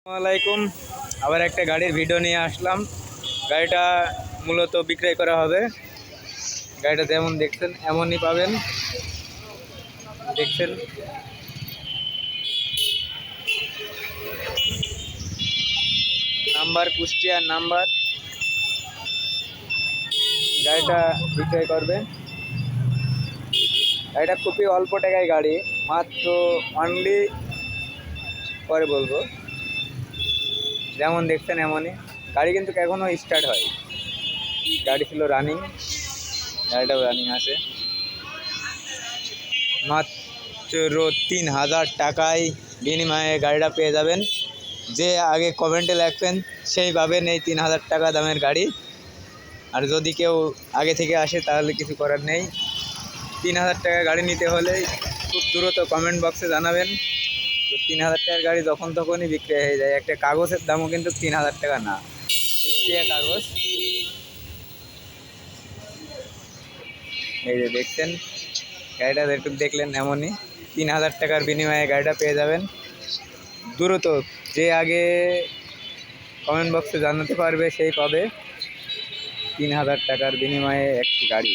আসসালামাইকুম। আবার একটা গাড়ির ভিডিও নিয়ে আসলাম। গাড়িটা মূলত বিক্রয় করা হবে। গাড়িটা যেমন দেখছেন এমনই পাবেন। দেখছেন নাম্বার, কুষ্টিয়ার নাম্বার। গাড়িটা বিক্রয় করবে। গাড়িটা খুবই অল্প টাকায় গাড়ি, মাত্র অনলি, পরে বলবো। যেমন দেখছেন এমনই গাড়ি, কিন্তু এখনও স্টার্ট হয়। গাড়ি ছিল রানিং, গাড়িটাও রানিং আছে। মাত্র 3,000 টাকায় বিনিময়ে গাড়িটা পেয়ে যাবেন। যে আগে কমেন্টে লিখবেন সেই পাবেন এই 3,000 টাকা দামের গাড়ি। আর যদি কেউ আগে থেকে আসে তাহলে কিছু করার নেই। 3,000 টাকা গাড়ি নিতে হলে খুব দ্রুত কমেন্ট বক্সে জানাবেন। তো 3,000 টাকার গাড়ি যখন তখনই বিক্রি হয়ে যায়। একটা কাগজের দামও কিন্তু 3,000 টাকা না, কুষ্টিয়া কাগজ। এই যে দেখছেন গাড়িটা যেটুকু দেখলেন এমনই 3,000 টাকার বিনিময়ে গাড়িটা পেয়ে যাবেন দ্রুত। যে আগে কমেন্ট বক্সে জানাতে পারবে সেই পাবে 3,000 টাকার বিনিময়ে একটি গাড়ি।